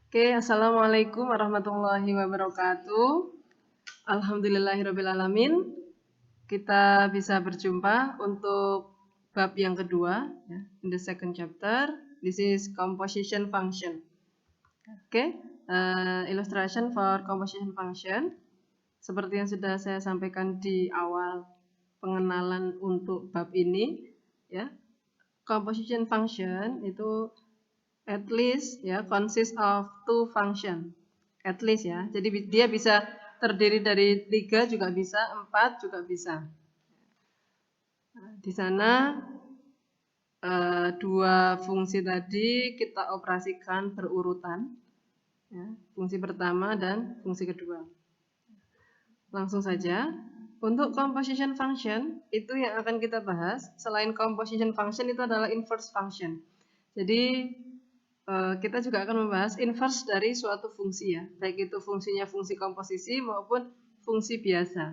Oke, Assalamualaikum warahmatullahi wabarakatuh. Alhamdulillahirrabbilalamin. Kita bisa berjumpa untuk bab yang kedua, ya, in the second chapter. This is composition function. Oke, illustration for composition function. Seperti yang sudah saya sampaikan di awal pengenalan untuk bab ini, ya, composition function itu at least ya consist of two function, at least ya. Jadi dia bisa terdiri dari 3 juga bisa, 4 juga bisa. Nah, di sana dua fungsi tadi kita operasikan berurutan, ya, fungsi pertama dan fungsi kedua. Langsung saja, untuk composition function itu yang akan kita bahas. Selain composition function itu adalah inverse function. Jadi kita juga akan membahas inverse dari suatu fungsi ya, baik itu fungsinya fungsi komposisi maupun fungsi biasa.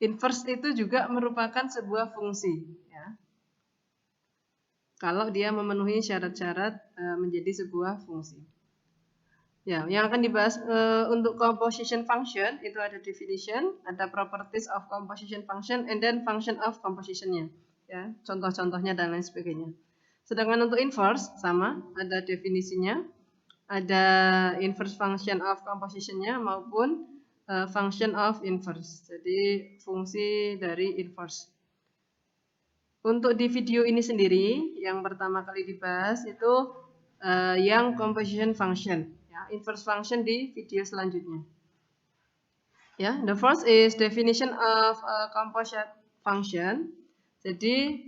Inverse itu juga merupakan sebuah fungsi ya, kalau dia memenuhi syarat-syarat menjadi sebuah fungsi. Ya, yang akan dibahas untuk composition function itu ada definition, ada properties of composition function, and then function of compositionnya. Ya, contoh-contohnya dan lain sebagainya. Sedangkan untuk inverse sama, ada definisinya, ada inverse function of compositionnya maupun function of inverse. Jadi fungsi dari inverse. Untuk di video ini sendiri, yang pertama kali dibahas itu yang composition function. Inverse function di video selanjutnya. Ya, the first is definition of a composite function. Jadi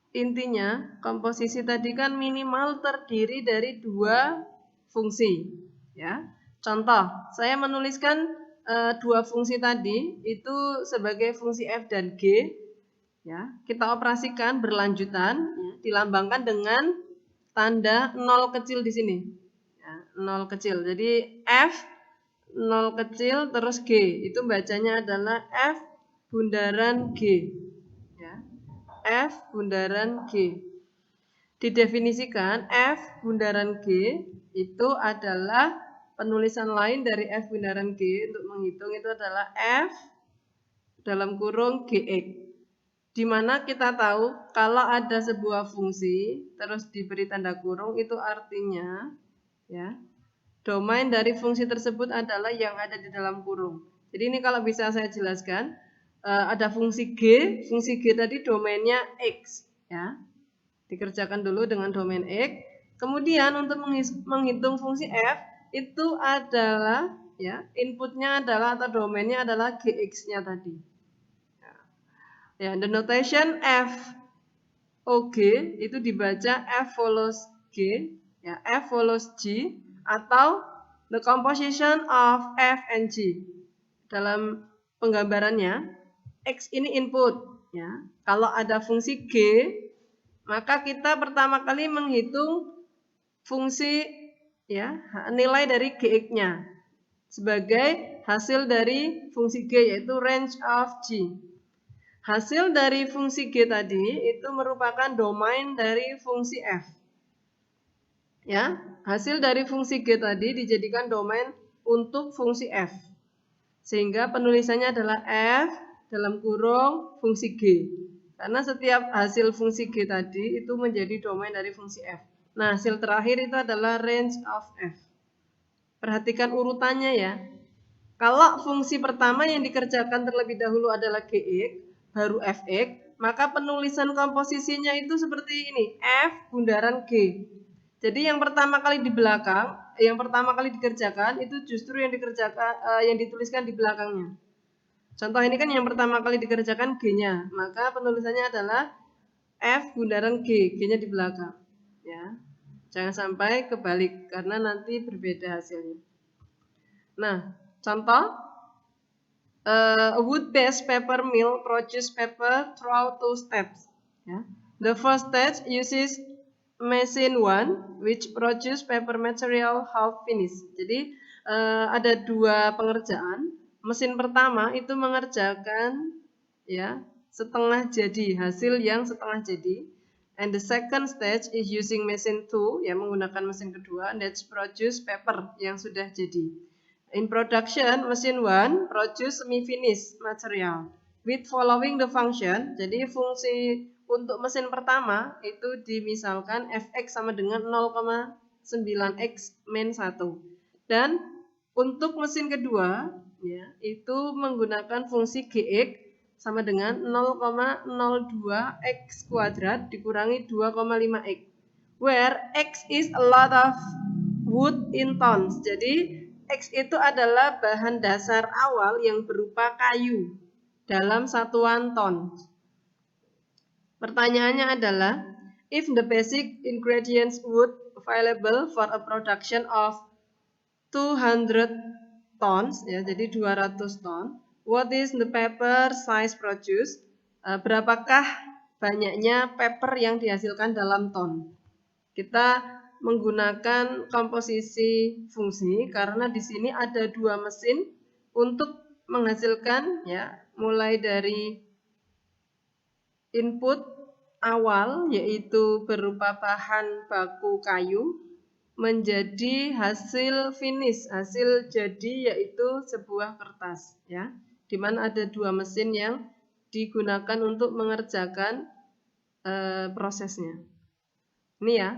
intinya komposisi tadi kan minimal terdiri dari dua fungsi. Ya, contoh saya menuliskan dua fungsi tadi itu sebagai fungsi f dan g. Ya, kita operasikan berlanjutan, ya, dilambangkan dengan tanda 0 kecil di sini. 0 kecil. Jadi F 0 kecil terus G. Itu bacanya adalah F bundaran G. Ya. F bundaran G. Didefinisikan F bundaran G itu adalah penulisan lain dari F bundaran G untuk menghitung itu adalah F dalam kurung GX. Di mana kita tahu kalau ada sebuah fungsi terus diberi tanda kurung itu artinya ya, domain dari fungsi tersebut adalah yang ada di dalam kurung. Jadi ini kalau bisa saya jelaskan, ada fungsi G tadi domainnya X, ya. Dikerjakan dulu dengan domain X. Kemudian untuk menghitung fungsi F itu adalah ya, inputnya adalah atau domainnya adalah Gx-nya tadi. Ya, the notation F OG itu dibaca F follows G, ya, F follows G, atau the composition of F and G. Dalam penggambarannya, X ini input, ya. Kalau ada fungsi G, maka kita pertama kali menghitung fungsi ya, nilai dari Gx-nya sebagai hasil dari fungsi G yaitu range of G. Hasil dari fungsi G tadi itu merupakan domain dari fungsi F. Ya, hasil dari fungsi G tadi dijadikan domain untuk fungsi F. Sehingga penulisannya adalah F dalam kurung fungsi G. Karena setiap hasil fungsi G tadi itu menjadi domain dari fungsi F. Nah, hasil terakhir itu adalah range of F. Perhatikan urutannya ya. Kalau fungsi pertama yang dikerjakan terlebih dahulu adalah Gx, baru Fx, maka penulisan komposisinya itu seperti ini, F bundaran G. Jadi yang pertama kali di belakang, yang pertama kali dikerjakan itu justru yang dikerjakan yang dituliskan di belakangnya. Contoh ini kan yang pertama kali dikerjakan G-nya, maka penulisannya adalah F bundaran G, G-nya di belakang. Ya, jangan sampai kebalik karena nanti berbeda hasilnya. Nah, contoh. A wood-based paper mill produces paper through two steps. Yeah. The first stage uses machine 1 which produce paper material half finished. Jadi ada dua pengerjaan. Mesin pertama itu mengerjakan ya setengah jadi, hasil yang setengah jadi. And the second stage is using machine 2, ya menggunakan mesin kedua, that's produce paper yang sudah jadi. In production, machine 1 produce semi-finished material with following the function. Jadi fungsi untuk mesin pertama itu dimisalkan fx sama dengan 0,9x min 1. Dan untuk mesin kedua, ya, itu menggunakan fungsi gx sama dengan 0,02x kuadrat dikurangi 2,5x, where x is a lot of wood in tons. Jadi x itu adalah bahan dasar awal yang berupa kayu dalam satuan ton. Pertanyaannya adalah, if the basic ingredients wood available for a production of 200 tons, ya, jadi 200 ton, what is the paper size produced? Berapakah banyaknya paper yang dihasilkan dalam ton? Kita menggunakan komposisi fungsi karena di sini ada dua mesin untuk menghasilkan, ya, mulai dari input awal yaitu berupa bahan baku kayu menjadi hasil finish, hasil jadi yaitu sebuah kertas, ya, di mana ada dua mesin yang digunakan untuk mengerjakan prosesnya. Ini ya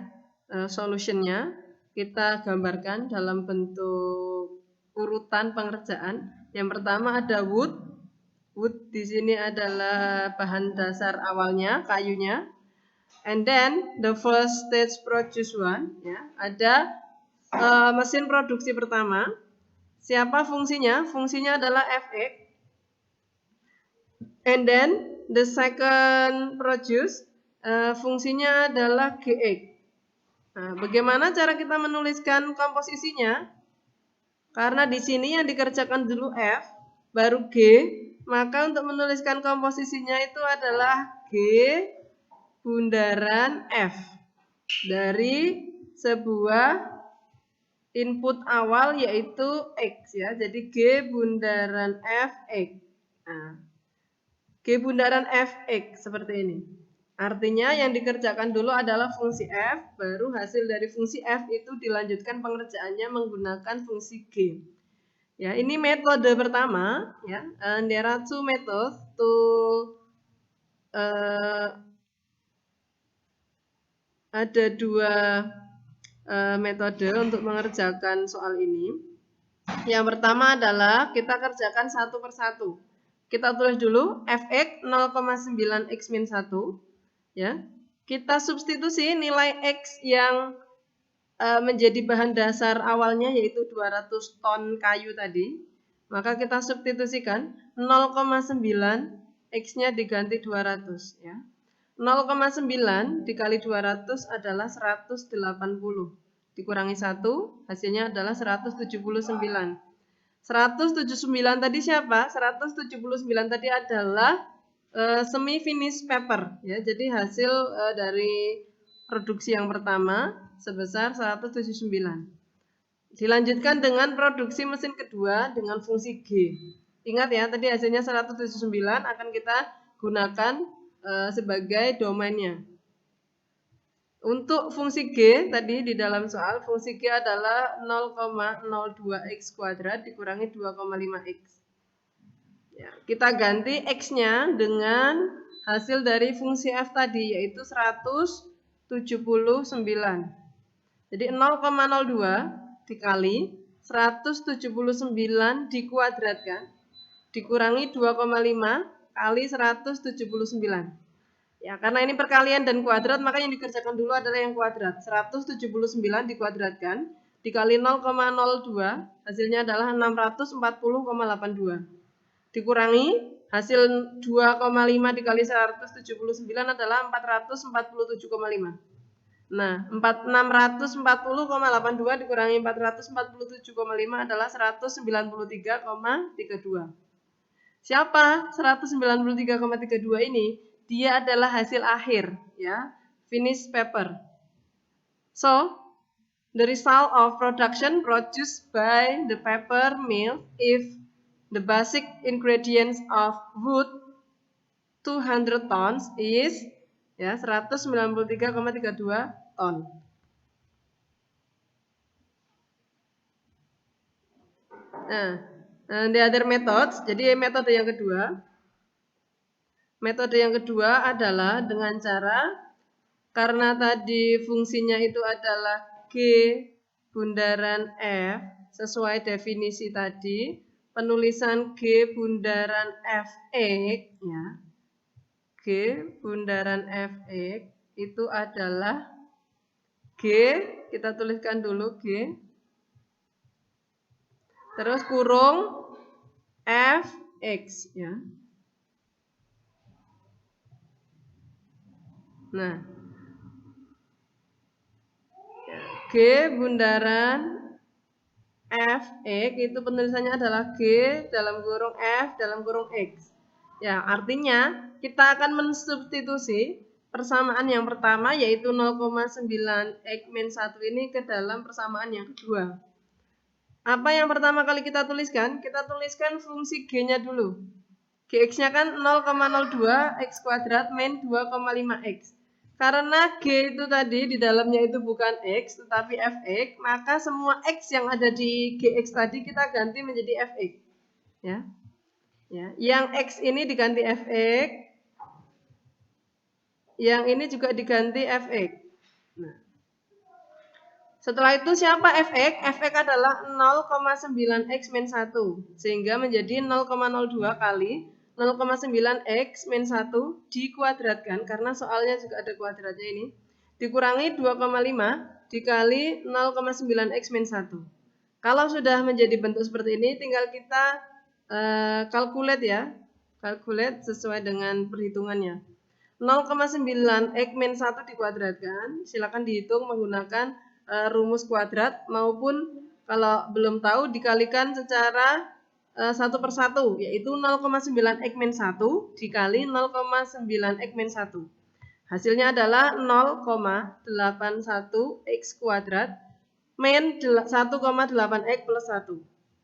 solutionnya kita gambarkan dalam bentuk urutan pengerjaan. Yang pertama ada wood. Wood di sini adalah bahan dasar awalnya, kayunya. And then the first stage produce one, ya, ada mesin produksi pertama. Siapa fungsinya? Fungsinya adalah Fx. And then the second produce, fungsinya adalah Gx. Nah, bagaimana cara kita menuliskan komposisinya? Karena di sini yang dikerjakan dulu F, baru G, maka untuk menuliskan komposisinya itu adalah G bundaran F dari sebuah input awal yaitu X, ya. Jadi G bundaran Fx. Nah, G bundaran Fx seperti ini. Artinya yang dikerjakan dulu adalah fungsi F, baru hasil dari fungsi F itu dilanjutkan pengerjaannya menggunakan fungsi G. Ya, ini metode pertama, ya. There are two methods to ada dua metode untuk mengerjakan soal ini. Yang pertama adalah kita kerjakan satu persatu. Kita tulis dulu Fx 0,9x min 1. Ya. Kita substitusi nilai X yang menjadi bahan dasar awalnya yaitu 200 ton kayu tadi. Maka kita substitusikan 0,9 X-nya diganti 200, ya. 0,9 dikali 200 adalah 180. Dikurangi 1, hasilnya adalah 179. 179 tadi siapa? 179 tadi adalah semi finish paper, ya. Jadi hasil dari produksi yang pertama sebesar 179. Dilanjutkan dengan produksi mesin kedua dengan fungsi G. Ingat ya, tadi hasilnya 179 akan kita gunakan sebagai domainnya. Untuk fungsi G tadi di dalam soal, fungsi G adalah 0,02x kuadrat dikurangi 2,5x. Ya, kita ganti X-nya dengan hasil dari fungsi F tadi yaitu 179. Jadi 0,02 dikali 179 dikuadratkan dikurangi 2,5 kali 179. Ya, karena ini perkalian dan kuadrat, maka yang dikerjakan dulu adalah yang kuadrat. 179 dikuadratkan dikali 0,02, hasilnya adalah 640,82. Dikurangi hasil 2,5 dikali 179 adalah 447,5. Nah, 640,82 dikurangi 447,5 adalah 193,32. Siapa 193,32 ini? Dia adalah hasil akhir, ya, finish paper. So, the result of production produced by the paper mill if the basic ingredients of wood 200 tons is, Ya, 193,32 ton. Nah, the other methods, jadi metode yang kedua. Metode yang kedua adalah dengan cara, karena tadi fungsinya itu adalah G bundaran F, sesuai definisi tadi, penulisan G bundaran Fx, ya. G bundaran Fx itu adalah G, kita tuliskan dulu G, terus kurung Fx, ya. Nah, G bundaran Fx itu penulisannya adalah G dalam kurung F dalam kurung X. Ya, artinya kita akan mensubstitusi persamaan yang pertama yaitu 0,9 X min 1 ini ke dalam persamaan yang kedua. Apa yang pertama kali kita tuliskan? Kita tuliskan fungsi G-nya dulu. Gx-nya kan 0,02 X kuadrat min 2,5 X. Karena G itu tadi di dalamnya itu bukan X tetapi Fx, maka semua X yang ada di Gx tadi kita ganti menjadi Fx. Ya. Ya, yang X ini diganti Fx, yang ini juga diganti Fx. Nah. Setelah itu siapa Fx? Fx adalah 0,9 X min 1, sehingga menjadi 0,02 kali 0,9 X min 1 dikuadratkan, karena soalnya juga ada kuadratnya ini, dikurangi 2,5 dikali 0,9 X min 1. Kalau sudah menjadi bentuk seperti ini, tinggal kita calculate ya, calculate sesuai dengan perhitungannya. 0,9 X min 1 dikuadratkan, silakan dihitung menggunakan rumus kuadrat, maupun kalau belum tahu dikalikan secara satu per satu, yaitu 0,9 X min 1 dikali 0,9 X min 1. Hasilnya adalah 0,81 X kuadrat min 1,8 X plus 1.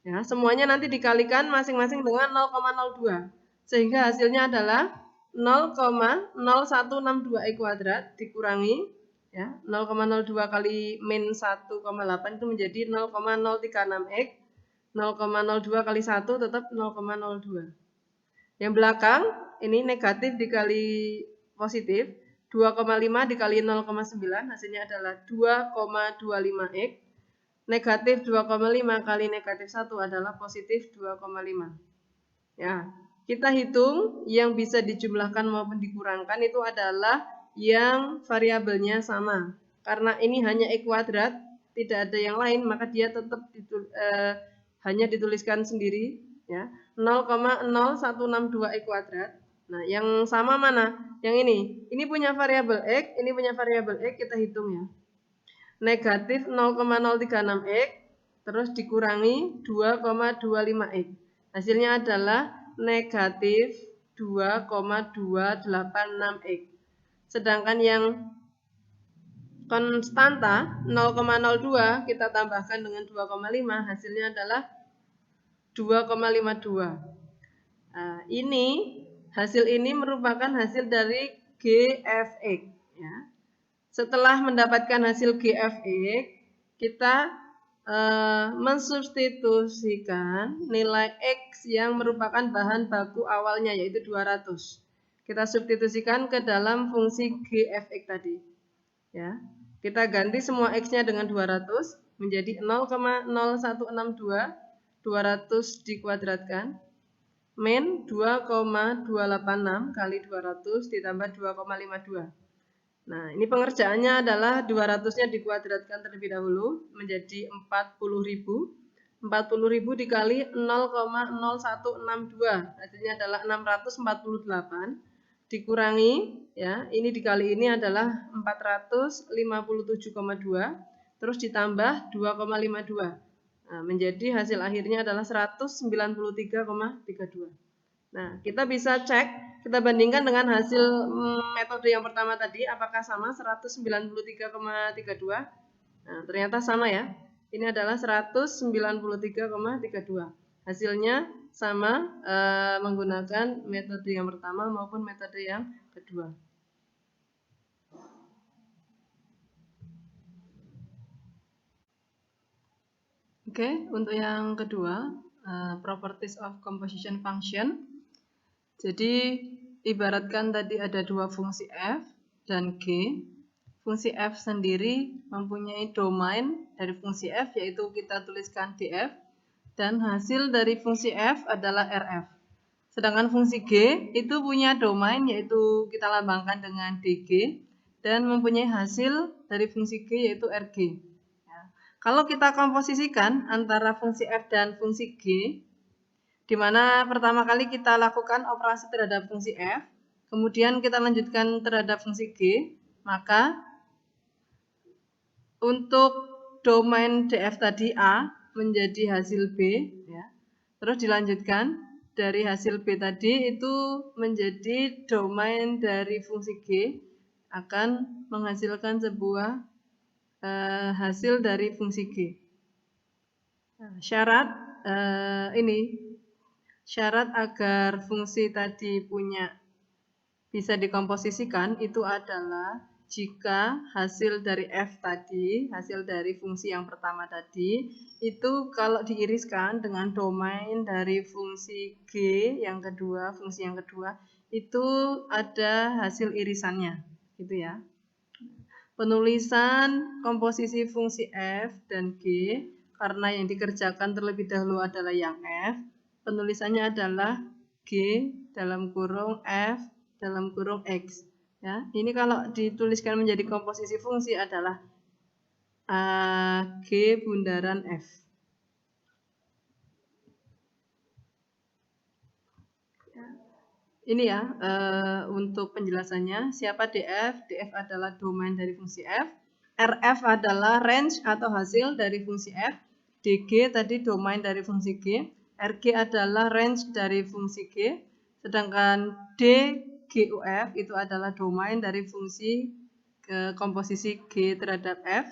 Ya, semuanya nanti dikalikan masing-masing dengan 0,02, sehingga hasilnya adalah 0,0162 X kuadrat dikurangi, ya, 0,02 kali min 1,8 itu menjadi 0,036 X. 0,02 kali 1 tetap 0,02. Yang belakang ini negatif dikali positif, 2,5 dikali 0,9 hasilnya adalah 2,25 X. Negatif 2,5 kali negatif 1 adalah positif 2,5. Ya, kita hitung yang bisa dijumlahkan maupun dikurangkan itu adalah yang variabelnya sama. Karena ini hanya X kuadrat, tidak ada yang lain, maka dia tetap hanya dituliskan sendiri, ya, 0,0162 X kuadrat. Nah, yang sama mana? Yang ini. Ini punya variabel X, ini punya variabel X, kita hitung ya. Negatif 0,036 X, terus dikurangi 2,25 X. Hasilnya adalah negatif 2,286 X. Sedangkan yang konstanta 0,02 kita tambahkan dengan 2,5, hasilnya adalah 2,52. Nah, hasil ini merupakan hasil dari GFX, ya. Setelah mendapatkan hasil GFX, kita mensubstitusikan nilai X yang merupakan bahan baku awalnya, yaitu 200. Kita substitusikan ke dalam fungsi GFX tadi. Ya, kita ganti semua X-nya dengan 200 menjadi 0,0162, 200 dikuadratkan, min 2,286 kali 200 ditambah 2,52. Nah, ini pengerjaannya adalah 200-nya dikuadratkan terlebih dahulu menjadi 40.000. 40.000 dikali 0,0162, hasilnya adalah 648. Dikurangi, ya, ini dikali ini adalah 457,2, terus ditambah 2,52. Nah, menjadi hasil akhirnya adalah 193,32. Nah, kita bisa cek, kita bandingkan dengan hasil metode yang pertama tadi, apakah sama 193,32. Nah, ternyata sama ya. Ini adalah 193,32. Hasilnya sama menggunakan metode yang pertama maupun metode yang kedua. Oke, untuk yang kedua, properties of composition function. Jadi ibaratkan tadi ada dua fungsi f dan g. Fungsi f sendiri mempunyai domain dari fungsi f, yaitu kita tuliskan df, dan hasil dari fungsi f adalah rf. Sedangkan fungsi g itu punya domain, yaitu kita lambangkan dengan dg, dan mempunyai hasil dari fungsi g yaitu rg. Ya. Kalau kita komposisikan antara fungsi f dan fungsi g, di mana pertama kali kita lakukan operasi terhadap fungsi f, kemudian kita lanjutkan terhadap fungsi g, maka untuk domain df tadi A menjadi hasil B, ya. Terus dilanjutkan dari hasil B tadi itu menjadi domain dari fungsi G, akan menghasilkan sebuah hasil dari fungsi G. Syarat syarat agar fungsi tadi bisa dikomposisikan itu adalah jika hasil dari f tadi, hasil dari fungsi yang pertama tadi, itu kalau diiriskan dengan domain dari fungsi g yang kedua, fungsi yang kedua, itu ada hasil irisannya, gitu ya. Penulisan komposisi fungsi f dan g, karena yang dikerjakan terlebih dahulu adalah yang f, penulisannya adalah g dalam kurung f dalam kurung x. Ya, ini kalau dituliskan menjadi komposisi fungsi adalah g bundaran f. Ini ya untuk penjelasannya. Siapa df? Df adalah domain dari fungsi f. Rf adalah range atau hasil dari fungsi f. Dg tadi domain dari fungsi g. Rg adalah range dari fungsi g. Sedangkan dguf itu adalah domain dari fungsi komposisi g terhadap f.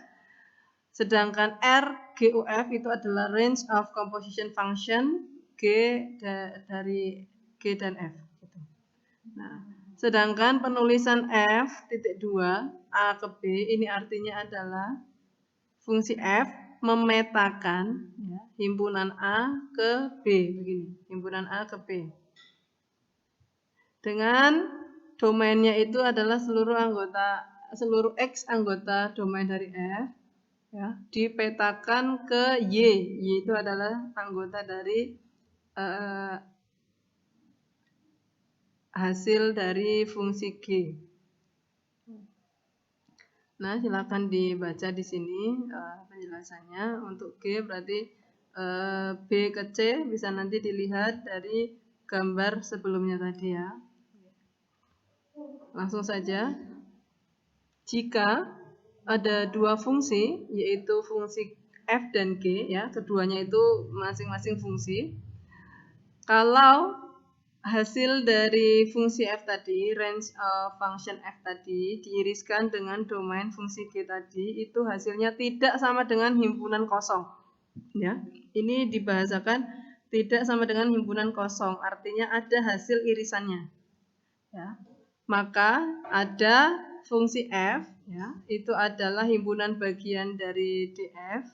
Sedangkan rguf itu adalah range of composition function g dari g dan f. Nah, sedangkan penulisan f.2 A ke B ini artinya adalah fungsi f memetakan ya, himpunan A ke B, begini, himpunan A ke B. Dengan domainnya itu adalah seluruh X anggota domain dari F ya, dipetakan ke Y. Y itu adalah anggota dari hasil dari fungsi G. Nah, silakan dibaca di sini penjelasannya. Untuk G berarti B ke C bisa nanti dilihat dari gambar sebelumnya tadi ya. Langsung saja. Jika ada dua fungsi, yaitu fungsi f dan g, ya, keduanya itu masing-masing fungsi. Kalau hasil dari fungsi f tadi, range of function f tadi, diiriskan dengan domain fungsi g tadi, itu hasilnya tidak sama dengan himpunan kosong. Ya, ini dibahasakan tidak sama dengan himpunan kosong, artinya ada hasil irisannya. Ya, maka ada fungsi f, ya, itu adalah himpunan bagian dari df.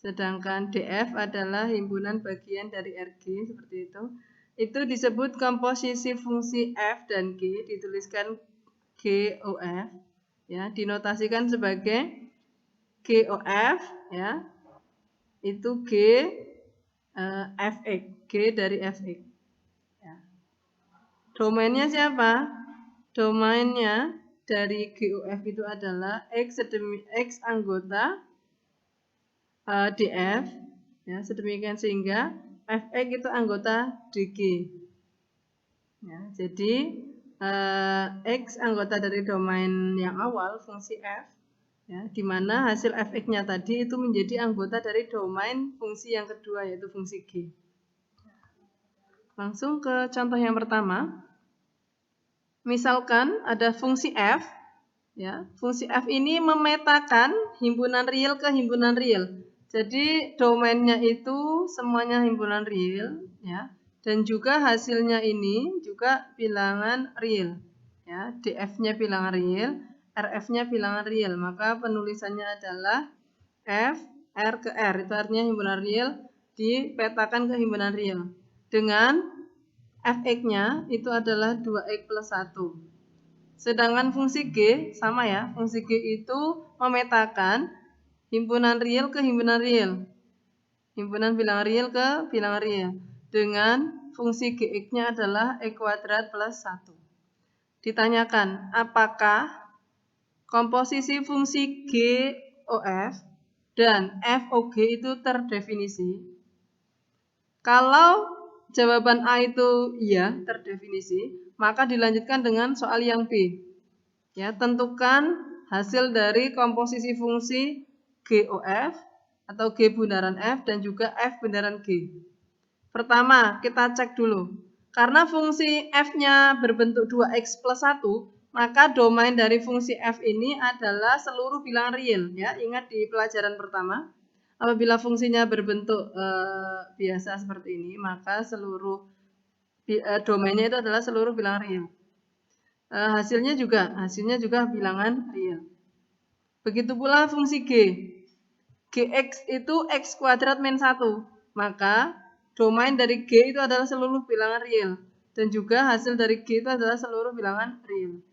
Sedangkan df adalah himpunan bagian dari rg, seperti itu. Itu disebut komposisi fungsi f dan g, dituliskan GOF, ya, dinotasikan sebagai GOF, ya, itu G fx, G dari fx. Ya. Domainnya siapa? Domainnya dari GOF itu adalah X anggota df, ya, sedemikian sehingga fx itu anggota dg. Ya, jadi X anggota dari domain yang awal fungsi f, ya, di mana hasil fx-nya tadi itu menjadi anggota dari domain fungsi yang kedua yaitu fungsi g. Langsung ke contoh yang pertama. Misalkan ada fungsi f, ya, fungsi f ini memetakan himpunan real ke himpunan real. Jadi domainnya itu semuanya himpunan real, ya, dan juga hasilnya ini juga bilangan real, ya, df-nya bilangan real, rf-nya bilangan real. Maka penulisannya adalah f R ke R, itu artinya himpunan real dipetakan ke himpunan real. Dengan Fx-nya itu adalah 2x plus 1. Sedangkan fungsi G sama ya, fungsi G itu memetakan himpunan real ke himpunan real. Himpunan bilangan real ke bilangan real. Dengan fungsi Gx-nya adalah x kuadrat plus 1. Ditanyakan, apakah komposisi fungsi GOF dan FOG itu terdefinisi? Kalau jawaban A itu iya, terdefinisi, maka dilanjutkan dengan soal yang B. Ya, tentukan hasil dari komposisi fungsi GOF atau G bundaran F dan juga F bundaran G. Pertama, kita cek dulu. Karena fungsi F-nya berbentuk 2x plus 1, maka domain dari fungsi F ini adalah seluruh bilangan real. Ya, ingat di pelajaran pertama, apabila fungsinya berbentuk biasa seperti ini, maka seluruh domainnya itu adalah seluruh bilangan real. Hasilnya juga bilangan real. Begitu pula fungsi G. Gx itu x kuadrat min 1. Maka domain dari G itu adalah seluruh bilangan real. Dan juga hasil dari G itu adalah seluruh bilangan real.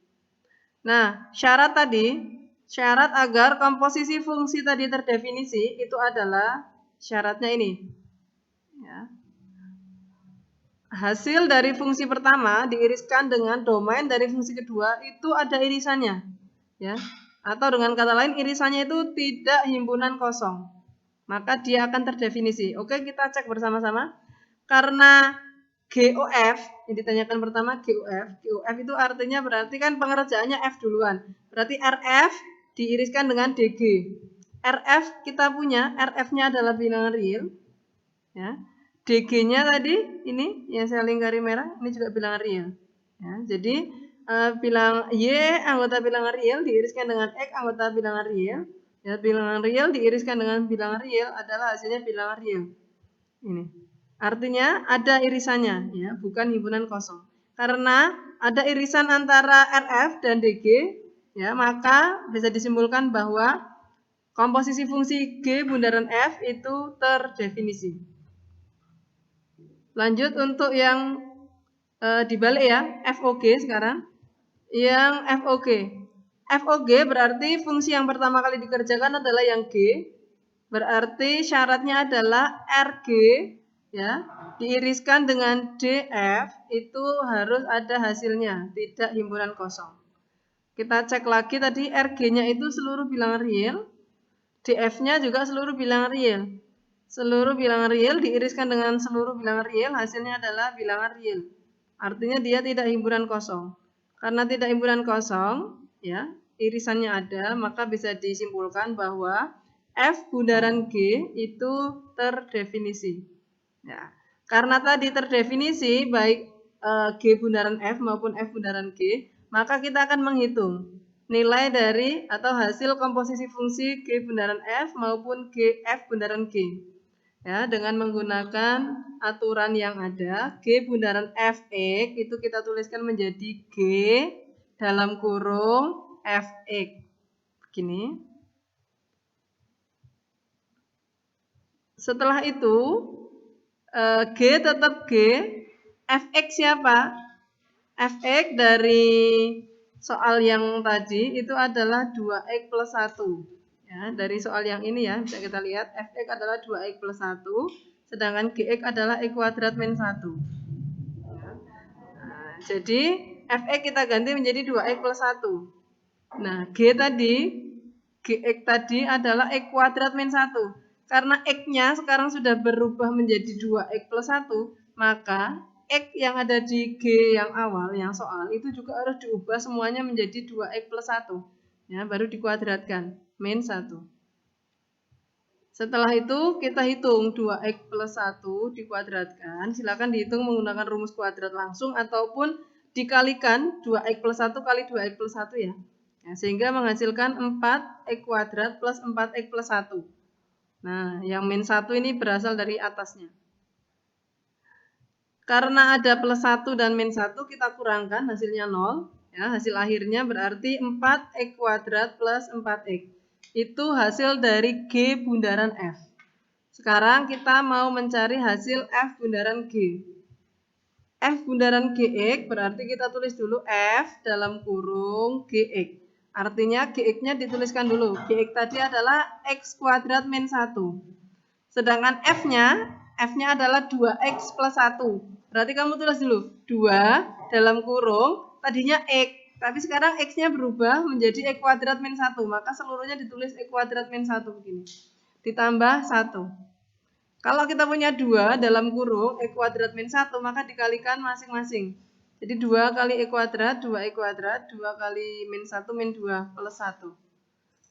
Nah, syarat agar komposisi fungsi tadi terdefinisi itu adalah syaratnya ini. Ya. Hasil dari fungsi pertama diiriskan dengan domain dari fungsi kedua itu ada irisannya. Ya. Atau dengan kata lain irisannya itu tidak himpunan kosong. Maka dia akan terdefinisi. Oke, kita cek bersama-sama. Karena GOF, yang ditanyakan pertama GOF itu artinya berarti kan pengerjaannya F duluan. Berarti RF diiriskan dengan DG. RF kita punya, RF-nya adalah bilangan real. Ya. DG-nya tadi ini yang saya lingkari merah, ini juga bilangan real. Ya, jadi bilang Y anggota bilangan real diiriskan dengan X anggota bilangan real. Ya, bilangan real diiriskan dengan bilangan real adalah hasilnya bilangan real. Ini. Artinya ada irisannya, ya, bukan himpunan kosong. Karena ada irisan antara RF dan DG, ya, maka bisa disimpulkan bahwa komposisi fungsi G bundaran F itu terdefinisi. Lanjut untuk yang dibalik ya, FOG sekarang. Yang FOG. FOG berarti fungsi yang pertama kali dikerjakan adalah yang G. Berarti syaratnya adalah RG ya, diiriskan dengan DF itu harus ada hasilnya, tidak himpunan kosong. Kita cek lagi tadi RG-nya itu seluruh bilangan real, DF-nya juga seluruh bilangan real. Seluruh bilangan real diiriskan dengan seluruh bilangan real, hasilnya adalah bilangan real. Artinya dia tidak himpunan kosong. Karena tidak himpunan kosong, ya, irisannya ada, maka bisa disimpulkan bahwa F bundaran G itu terdefinisi. Ya. Karena tadi terdefinisi baik G bundaran F maupun F bundaran G, maka kita akan menghitung nilai dari atau hasil komposisi fungsi G bundaran F maupun F bundaran G. Ya, dengan menggunakan aturan yang ada, G bundaran Fx itu kita tuliskan menjadi G dalam kurung Fx. Begini. Setelah itu, G tetap G, Fx siapa? Fx dari soal yang tadi itu adalah 2x plus 1. Ya, dari soal yang ini ya, bisa kita lihat Fx adalah 2x plus 1, sedangkan Gx adalah x kuadrat min 1. Ya. Nah, jadi Fx kita ganti menjadi 2x plus 1. Nah, Gx tadi adalah x kuadrat min 1. Karena x-nya sekarang sudah berubah menjadi 2x plus 1, maka X yang ada di G yang awal, yang soal, itu juga harus diubah semuanya menjadi 2X plus 1. Ya, baru dikuadratkan, min 1. Setelah itu kita hitung 2X plus 1 dikuadratkan. Silakan dihitung menggunakan rumus kuadrat langsung ataupun dikalikan 2X plus 1 kali 2X plus 1 ya. Ya, sehingga menghasilkan 4X kuadrat plus 4X plus 1. Nah, yang min 1 ini berasal dari atasnya. Karena ada plus 1 dan min 1, kita kurangkan hasilnya 0. Ya, hasil akhirnya berarti 4x kuadrat plus 4x. Itu hasil dari G bundaran F. Sekarang kita mau mencari hasil F bundaran G. F bundaran GX berarti kita tulis dulu F dalam kurung GX. Artinya GX-nya dituliskan dulu. GX tadi adalah X kuadrat min 1. Sedangkan F-nya adalah 2X plus 1. Berarti kamu tulis dulu 2 dalam kurung, tadinya X. Tapi sekarang X-nya berubah menjadi X kuadrat min 1. Maka seluruhnya ditulis X kuadrat min 1 begini. Ditambah 1. Kalau kita punya 2 dalam kurung X kuadrat min 1, maka dikalikan masing-masing. Jadi 2 kali X kuadrat, 2X kuadrat, 2 kali min 1, min 2, plus 1.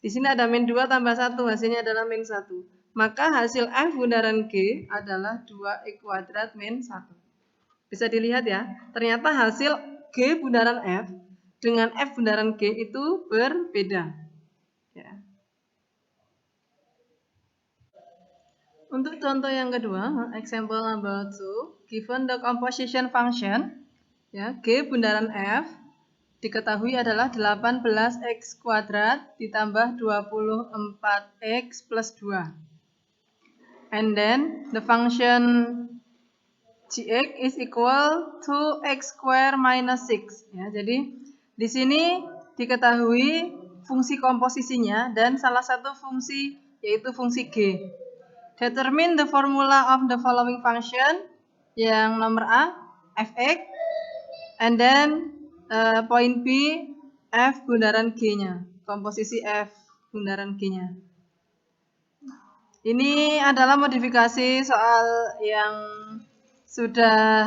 Di sini ada min 2 tambah 1, hasilnya adalah min 1. Maka hasil F bundaran G adalah 2X kuadrat min 1. Bisa dilihat ya, ternyata hasil G bundaran F dengan F bundaran G itu berbeda. Ya. Untuk contoh yang kedua, example number 2, given the composition function, ya, G bundaran F diketahui adalah 18x kuadrat ditambah 24x plus 2. And then the function Gx is equal to x square minus 6. Ya, jadi di sini diketahui fungsi komposisinya dan salah satu fungsi yaitu fungsi G. Determine the formula of the following function. Yang nomor A, fx, and then point B, f bundaran G-nya, komposisi f bundaran G-nya. Ini adalah modifikasi soal yang sudah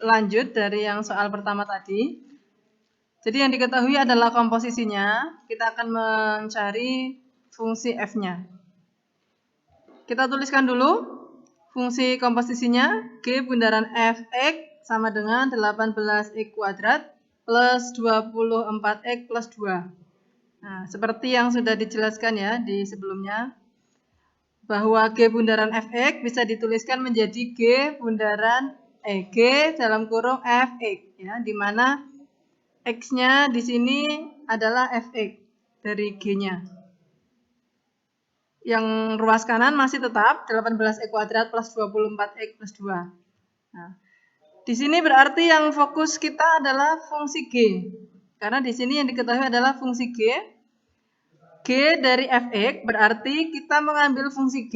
lanjut dari yang soal pertama tadi. Jadi yang diketahui adalah komposisinya, kita akan mencari fungsi f-nya. Kita tuliskan dulu fungsi komposisinya, G bundaran fx sama dengan 18x kuadrat plus 24x plus 2. Nah, seperti yang sudah dijelaskan ya di sebelumnya, bahwa G bundaran fx bisa dituliskan menjadi G bundaran G dalam kurung fx, ya, di mana x-nya di sini adalah fx dari G-nya. Yang ruas kanan masih tetap 18x kuadrat plus 24x plus 2. Nah, di sini berarti yang fokus kita adalah fungsi G. Karena di sini yang diketahui adalah fungsi G. G dari fx berarti kita mengambil fungsi G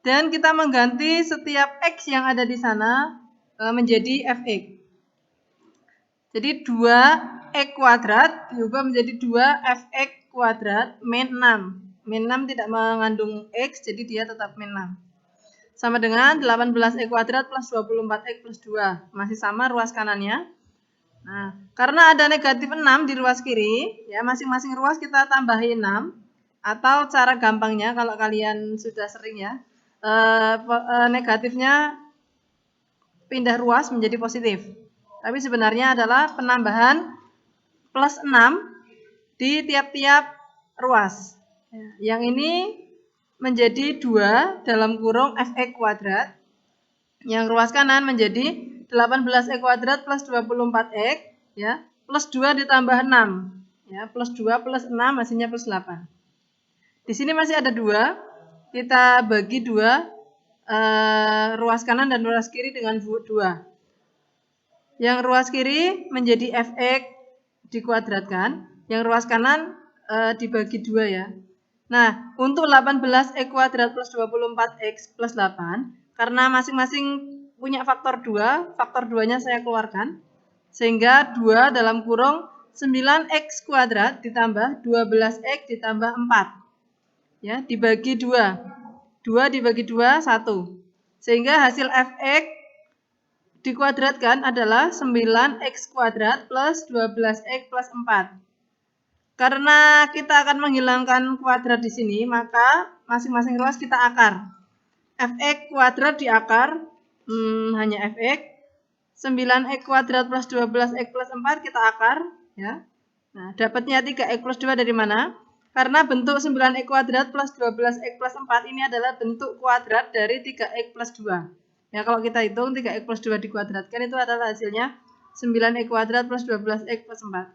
dan kita mengganti setiap x yang ada di sana menjadi fx. Jadi 2x kuadrat diubah menjadi 2fx kuadrat min 6. Min 6 tidak mengandung x, jadi dia tetap min 6. Sama dengan 18x kuadrat plus 24x plus 2. Masih sama ruas kanannya. Nah, karena ada negatif 6 di ruas kiri, ya masing-masing ruas kita tambahin 6. Atau cara gampangnya, kalau kalian sudah sering ya, negatifnya pindah ruas menjadi positif. Tapi sebenarnya adalah penambahan plus 6 di tiap-tiap ruas. Yang ini menjadi 2 dalam kurung fx kuadrat. Yang ruas kanan menjadi 18x kuadrat plus 24x, ya, plus 2 ditambah 6. Ya, plus 2 plus 6 hasilnya plus 8. Di sini masih ada 2. Kita bagi 2, ruas kanan dan ruas kiri dengan 2. Yang ruas kiri menjadi fx dikuadratkan, yang ruas kanan dibagi 2 ya. Nah, untuk 18x kuadrat plus 24x plus 8, karena masing-masing punya faktor 2, faktor 2-nya saya keluarkan, sehingga 2 dalam kurung 9x kuadrat ditambah 12x ditambah 4. Ya, dibagi 2. 2 dibagi 2, 1. Sehingga hasil fx dikuadratkan adalah 9x kuadrat plus 12x plus 4. Karena kita akan menghilangkan kuadrat di sini, maka masing-masing ruas kita akar. Fx kuadrat diakar, hanya fx. 9x kuadrat plus 12x plus 4 kita akar. Ya. Nah, dapatnya 3x plus 2 dari mana? Karena bentuk 9x kuadrat plus 12x plus 4 ini adalah bentuk kuadrat dari 3x plus 2. Ya, kalau kita hitung 3x plus 2 dikuadratkan itu adalah hasilnya 9x kuadrat plus 12x plus 4.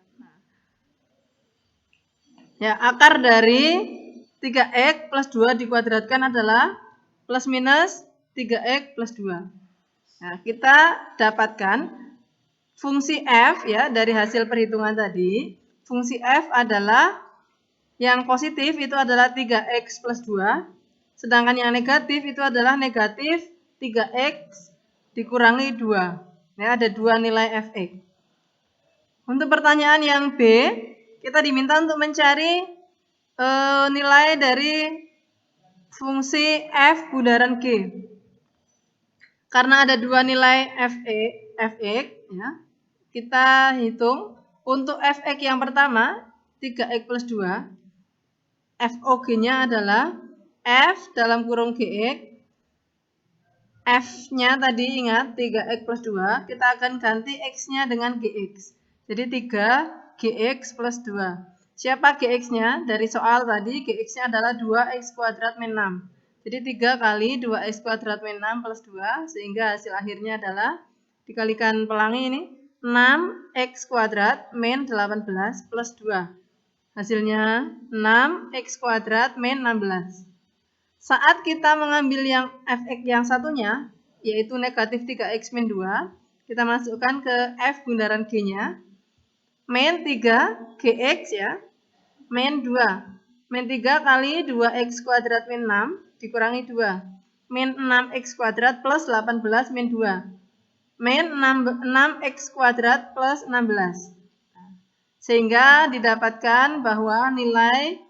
Ya, akar dari 3x plus 2 dikuadratkan adalah plus minus 3x plus 2. Nah, kita dapatkan fungsi f ya dari hasil perhitungan tadi. Fungsi f adalah yang positif itu adalah 3x plus 2. Sedangkan yang negatif itu adalah negatif 3x dikurangi 2. Ya, ada dua nilai fx. Untuk pertanyaan yang B, kita diminta untuk mencari nilai dari fungsi f bundaran G. Karena ada dua nilai fx, ya, kita hitung untuk fx yang pertama 3x plus 2, FOG-nya adalah f dalam kurung gx. F-nya tadi ingat 3x plus 2, kita akan ganti x-nya dengan gx. Jadi 3gx plus 2. Siapa gx-nya? Dari soal tadi gx-nya adalah 2x kuadrat min 6. Jadi 3 kali 2x kuadrat min 6 plus 2, sehingga hasil akhirnya adalah dikalikan pelangi ini 6x kuadrat min 18 plus 2. Hasilnya 6x kuadrat min 16. Saat kita mengambil yang fx yang satunya, yaitu negatif 3x min 2, kita masukkan ke f bundaran g-nya, min 3 gx ya, min 2. Min 3 kali 2x kuadrat min 6 dikurangi 2. Min 6x kuadrat plus 18 min 2. Min 6x kuadrat plus 16. Sehingga didapatkan bahwa nilai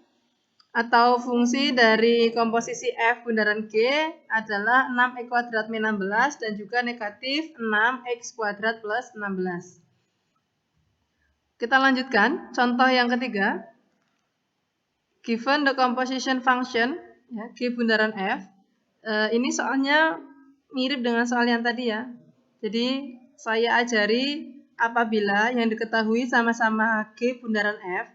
atau fungsi dari komposisi f bundaran G adalah 6x kuadrat min 16 dan juga negatif 6x kuadrat plus 16. Kita lanjutkan, contoh yang ketiga. Given the composition function, ya, G bundaran f, ini soalnya mirip dengan soal yang tadi ya. Jadi saya ajari apabila yang diketahui sama-sama G bundaran f,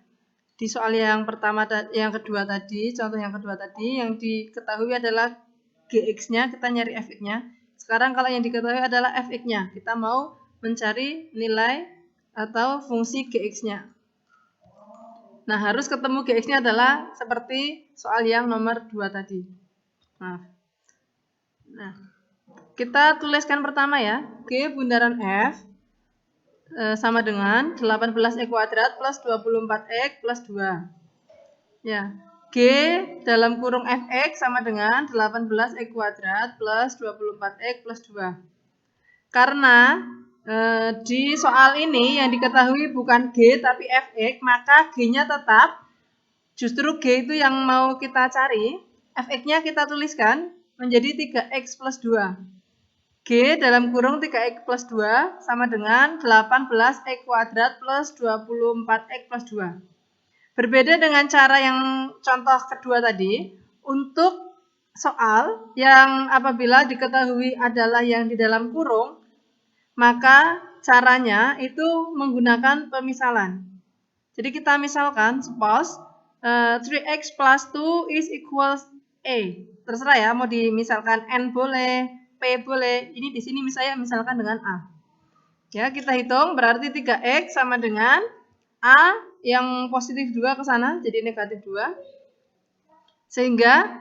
di soal yang pertama, yang kedua tadi, contoh yang kedua tadi, yang diketahui adalah gx-nya, kita nyari fx-nya. Sekarang kalau yang diketahui adalah fx-nya, kita mau mencari nilai atau fungsi gx-nya. Nah, harus ketemu gx-nya adalah seperti soal yang nomor 2 tadi. Nah, kita tuliskan pertama ya, G bundaran f sama dengan 18x kuadrat plus 24x plus 2. Ya, G dalam kurung fx sama dengan 18x kuadrat plus 24x plus 2. Karena di soal ini yang diketahui bukan G tapi fx, maka G-nya tetap, justru G itu yang mau kita cari, fx-nya kita tuliskan menjadi 3x plus 2. G dalam kurung 3x plus 2 sama dengan 18x kuadrat plus 24x plus 2. Berbeda dengan cara yang contoh kedua tadi, untuk soal yang apabila diketahui adalah yang di dalam kurung, maka caranya itu menggunakan pemisalan. Jadi kita misalkan, suppose 3x plus 2 is equals A. Terserah ya, mau dimisalkan N boleh, P boleh. Ini di sini misalkan dengan A. Ya, kita hitung berarti 3x sama dengan A yang positif 2 ke sana, jadi negatif 2. Sehingga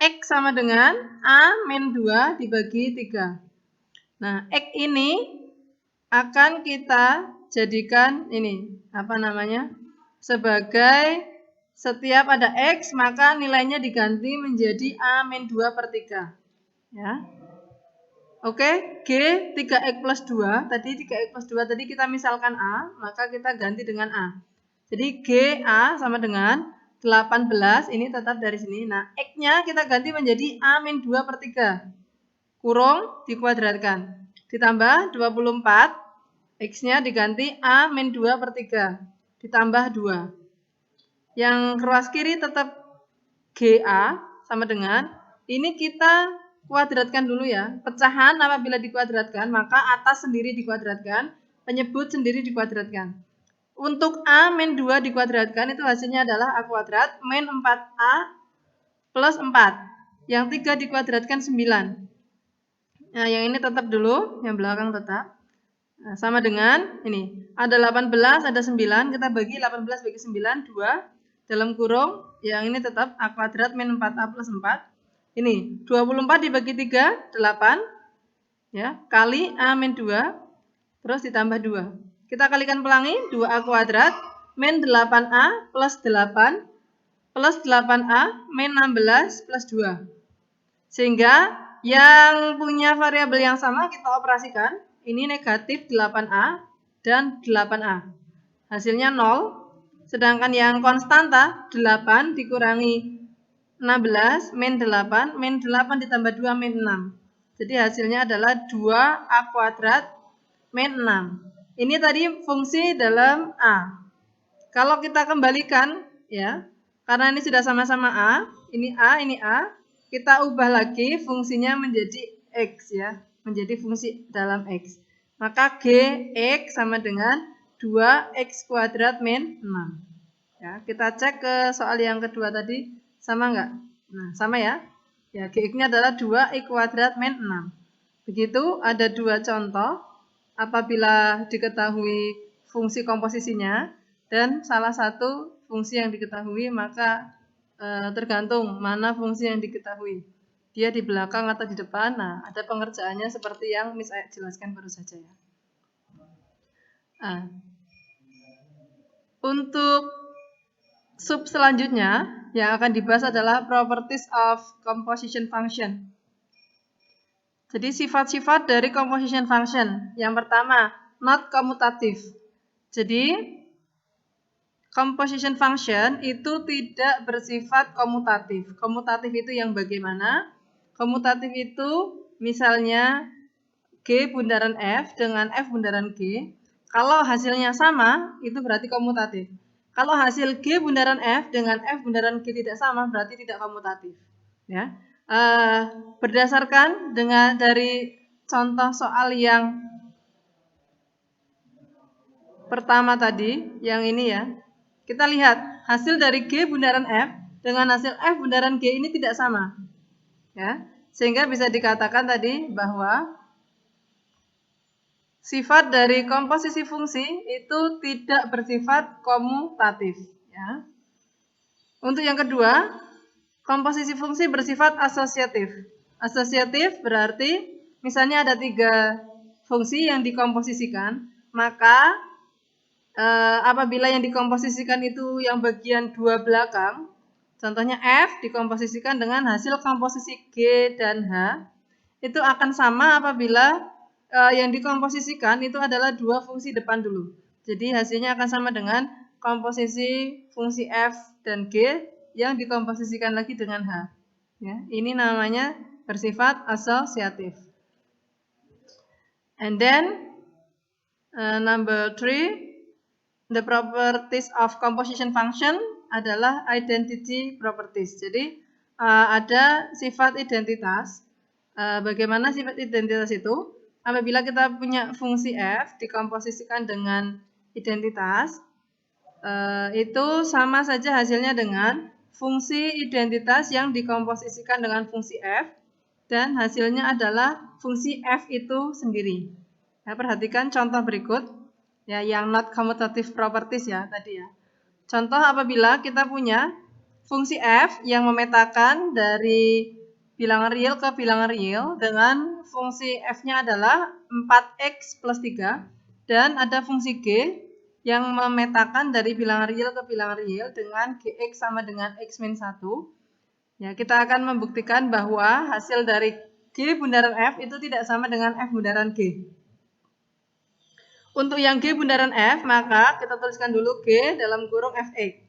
X sama dengan A min 2 dibagi 3. Nah, X ini akan kita jadikan ini, sebagai setiap ada X, maka nilainya diganti menjadi A min 2 per 3. Ya. Oke, G 3x plus 2, tadi 3x plus 2 tadi kita misalkan A, maka kita ganti dengan A. Jadi G A sama dengan 18, ini tetap dari sini. Nah, X-nya kita ganti menjadi A min 2 per 3. Kurung dikuadratkan. Ditambah 24, X-nya diganti A min 2 per 3. Ditambah 2. Yang ruas kiri tetap GA sama dengan, ini kita kuadratkan dulu ya. Pecahan apabila dikuadratkan, maka atas sendiri dikuadratkan, penyebut sendiri dikuadratkan. Untuk A min 2 dikuadratkan, itu hasilnya adalah A kuadrat min 4A plus 4. Yang 3 dikuadratkan 9. Nah, yang ini tetap dulu, yang belakang tetap. Nah, sama dengan ini, ada 18, ada 9, kita bagi 18 bagi 9, 2. dalam kurung, yang ini tetap A kuadrat min 4A plus 4. Ini 24 dibagi 3, 8. Ya, kali A min 2, terus ditambah 2. Kita kalikan pelangi, 2A kuadrat min 8A plus 8 plus 8A min 16 plus 2. Sehingga yang punya variabel yang sama kita operasikan. Ini negatif 8A dan 8A. Hasilnya 0. Sedangkan yang konstanta 8 dikurangi 16 min 8 ditambah 2 min 6. Jadi hasilnya adalah 2A kuadrat min 6. Ini tadi fungsi dalam A. Kalau kita kembalikan, ya, karena ini sudah sama-sama A, ini A, ini A, kita ubah lagi fungsinya menjadi X, ya, menjadi fungsi dalam X. Maka Gx sama dengan 2X kuadrat min 6. Ya, kita cek ke soal yang kedua tadi, sama enggak? Nah, sama ya. Ya, Gx-nya adalah 2X kuadrat min 6. Begitu, ada dua contoh. Apabila diketahui fungsi komposisinya dan salah satu fungsi yang diketahui, maka tergantung mana fungsi yang diketahui. Dia di belakang atau di depan. Nah, ada pengerjaannya seperti yang Miss Ayat jelaskan baru saja ya. Nah, untuk sub selanjutnya yang akan dibahas adalah properties of composition function. Jadi sifat-sifat dari composition function. Yang pertama, not commutative. Jadi composition function itu tidak bersifat komutatif. Komutatif itu yang bagaimana? Komutatif itu misalnya G bundaran F dengan F bundaran G. Kalau hasilnya sama, itu berarti komutatif. Kalau hasil G bundaran F dengan F bundaran G tidak sama, berarti tidak komutatif. Ya, berdasarkan dari contoh soal yang pertama tadi, yang ini ya, kita lihat hasil dari G bundaran F dengan hasil F bundaran G ini tidak sama, ya, sehingga bisa dikatakan tadi bahwa sifat dari komposisi fungsi itu tidak bersifat komutatif. Ya. Untuk yang kedua, komposisi fungsi bersifat asosiatif. Asosiatif berarti misalnya ada 3 fungsi yang dikomposisikan, maka apabila yang dikomposisikan itu yang bagian 2 belakang, contohnya F dikomposisikan dengan hasil komposisi G dan H, itu akan sama apabila yang dikomposisikan itu adalah 2 fungsi depan dulu. Jadi hasilnya akan sama dengan komposisi fungsi F dan G yang dikomposisikan lagi dengan H. Ya, ini namanya bersifat asosiatif. And then number 3, the properties of composition function adalah identity properties. Jadi ada sifat identitas. Bagaimana sifat identitas itu? Apabila kita punya fungsi f dikomposisikan dengan identitas, itu sama saja hasilnya dengan fungsi identitas yang dikomposisikan dengan fungsi f, dan hasilnya adalah fungsi f itu sendiri. Ya, perhatikan contoh berikut, ya, yang not commutative properties ya tadi ya. Contoh apabila kita punya fungsi f yang memetakan dari bilangan real ke bilangan real dengan fungsi f-nya adalah 4x plus 3 dan ada fungsi g yang memetakan dari bilangan real ke bilangan real dengan gx sama dengan x min 1. Ya, kita akan membuktikan bahwa hasil dari g bundaran f itu tidak sama dengan f bundaran g. Untuk yang g bundaran f, maka kita tuliskan dulu g dalam kurung fx.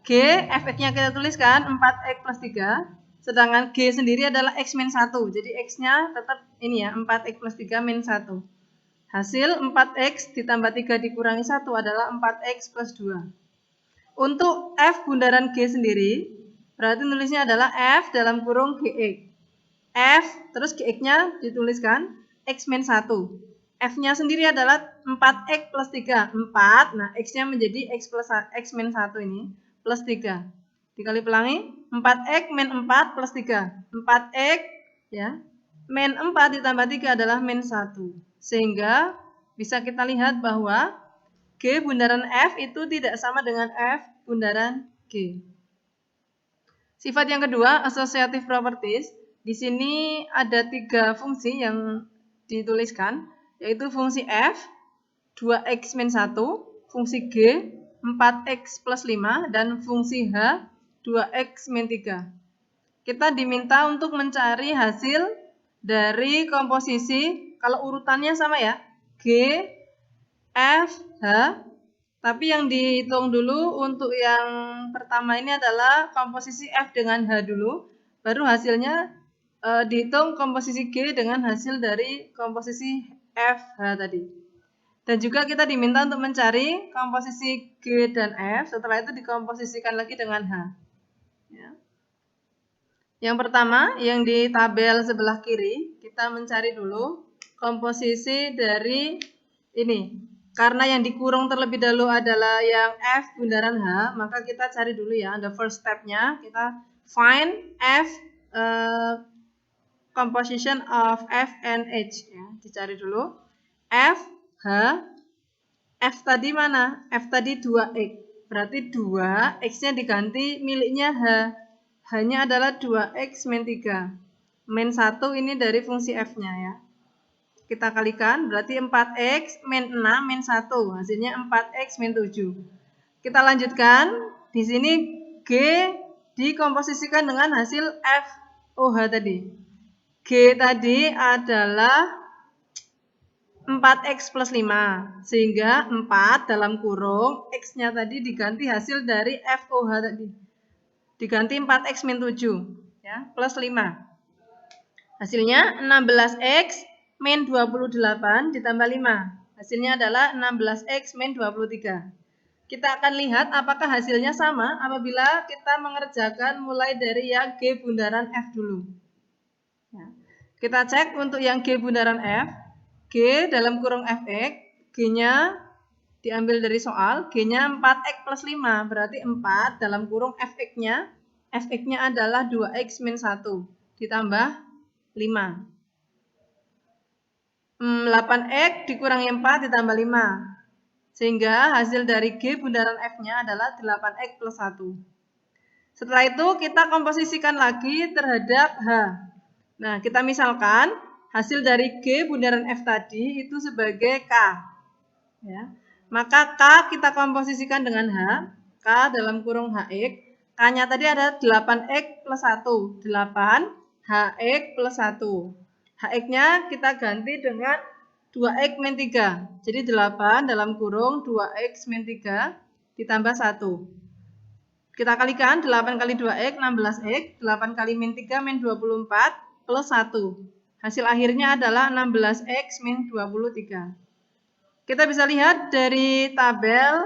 G, fx-nya kita tuliskan 4x plus 3. Sedangkan G sendiri adalah X min 1. Jadi X-nya tetap ini ya, 4X plus 3 min 1. Hasil 4X ditambah 3 dikurangi 1 adalah 4X plus 2. Untuk F bundaran G sendiri, berarti nulisnya adalah F dalam kurung GX. F, terus GX-nya dituliskan X min 1. F-nya sendiri adalah 4X plus 3. 4, nah X-nya menjadi X plus X min 1 ini, plus 3. Dikali pelangi, 4x min 4 plus 3. 4x ya, min 4 ditambah 3 adalah min 1. Sehingga bisa kita lihat bahwa G bundaran F itu tidak sama dengan F bundaran G. Sifat yang kedua, associative properties. Di sini ada 3 fungsi yang dituliskan, yaitu fungsi f, 2x min 1, fungsi g, 4x plus 5, dan fungsi h, 2x min 3. Kita diminta untuk mencari hasil dari komposisi, kalau urutannya sama ya, G, F, H, tapi yang dihitung dulu untuk yang pertama ini adalah komposisi F dengan H dulu, baru hasilnya dihitung komposisi G dengan hasil dari komposisi F, H tadi. Dan juga kita diminta untuk mencari komposisi G dan F, setelah itu dikomposisikan lagi dengan H. Ya. Yang pertama, yang di tabel sebelah kiri, kita mencari dulu komposisi dari ini. Karena yang dikurung terlebih dahulu adalah yang F bundaran H, maka kita cari dulu ya, the first step-nya, kita find F, composition of F and H. Ya, dicari dulu. F, H, F tadi mana? F tadi 2X. Berarti 2, X-nya diganti miliknya H. H-nya adalah 2X min 3. Min 1 ini dari fungsi F-nya ya. Kita kalikan, berarti 4X min 6 min 1. Hasilnya 4X min 7. Kita lanjutkan. Di sini G dikomposisikan dengan hasil FOH tadi. G tadi adalah 4X plus 5, sehingga 4 dalam kurung, X-nya tadi diganti hasil dari FOH tadi. Diganti 4X min 7, ya, plus 5. Hasilnya 16X min 28 ditambah 5. Hasilnya adalah 16X min 23. Kita akan lihat apakah hasilnya sama apabila kita mengerjakan mulai dari yang G bundaran F dulu. Ya. Kita cek untuk yang G bundaran F. G dalam kurung Fx, G-nya diambil dari soal, G-nya 4X plus 5, berarti 4 dalam kurung Fx-nya, Fx-nya adalah 2X min 1, ditambah 5. 8X dikurangi 4 ditambah 5, sehingga hasil dari G bundaran F-nya adalah 8X plus 1. Setelah itu kita komposisikan lagi terhadap H. Nah, kita misalkan, hasil dari G bundaran F tadi itu sebagai K. Ya. Maka K kita komposisikan dengan H. K dalam kurung HX. K-nya tadi ada 8X plus 1. 8 HX plus 1. HX-nya kita ganti dengan 2X min 3. Jadi 8 dalam kurung 2X min 3 ditambah 1. Kita kalikan 8 kali 2X 16X. 8 kali min 3 min 24 plus 1. Hasil akhirnya adalah 16X min 23. Kita bisa lihat dari tabel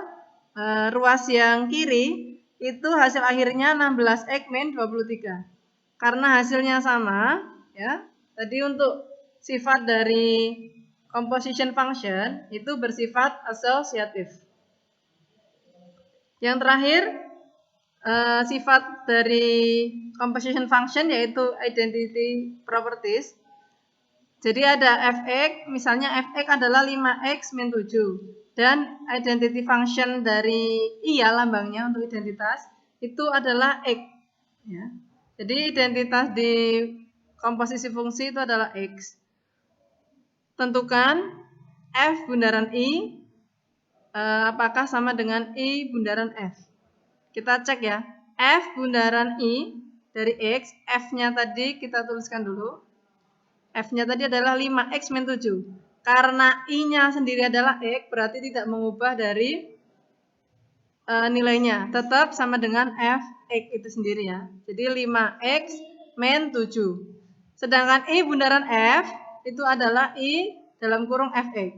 ruas yang kiri, itu hasil akhirnya 16X min 23. Karena hasilnya sama, ya. Tadi untuk sifat dari composition function, itu bersifat associative. Yang terakhir, sifat dari composition function yaitu identity properties. Jadi ada Fx, misalnya Fx adalah 5x min 7. Dan identity function dari I ya lambangnya untuk identitas, itu adalah X. Ya. Jadi identitas di komposisi fungsi itu adalah X. Tentukan F bundaran I, apakah sama dengan I bundaran F. Kita cek ya, F bundaran I dari X, F-nya tadi kita tuliskan dulu. F-nya tadi adalah 5X min 7. Karena I-nya sendiri adalah X, berarti tidak mengubah dari nilainya. Tetap sama dengan Fx itu sendiri ya. Jadi 5X min 7. Sedangkan I bundaran F, itu adalah I dalam kurung Fx.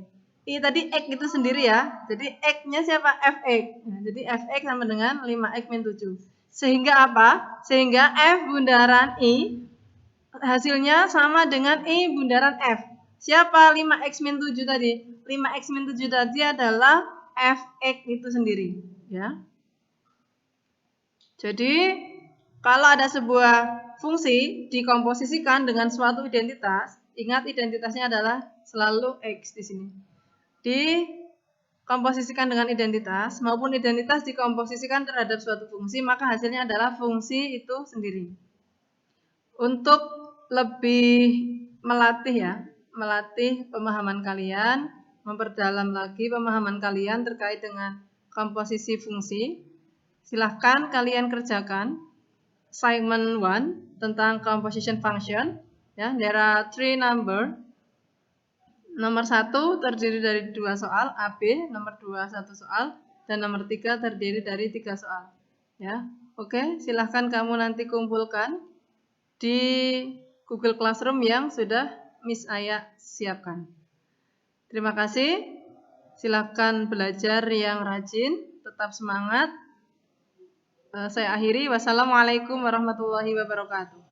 I tadi X itu sendiri ya. Jadi X-nya siapa? Fx. Nah, jadi Fx sama dengan 5X min 7. Sehingga apa? Sehingga F bundaran I hasilnya sama dengan I bundaran F. Siapa 5X min 7 tadi? 5X min 7 tadi adalah Fx itu sendiri. Ya. Jadi, kalau ada sebuah fungsi dikomposisikan dengan suatu identitas, ingat identitasnya adalah selalu X di sini. dikomposisikan dengan identitas maupun identitas dikomposisikan terhadap suatu fungsi, maka hasilnya adalah fungsi itu sendiri. Untuk lebih melatih pemahaman kalian, memperdalam lagi pemahaman kalian terkait dengan komposisi fungsi, silahkan kalian kerjakan assignment 1 tentang composition function. Ya, there are 3 number. Nomor 1 terdiri dari 2 soal AB, nomor 2 1 soal, dan nomor 3 terdiri dari 3 soal. Ya, oke, silahkan kamu nanti kumpulkan di Google Classroom yang sudah Miss Aya siapkan. Terima kasih. Silahkan belajar yang rajin, tetap semangat. Saya akhiri. Wassalamualaikum warahmatullahi wabarakatuh.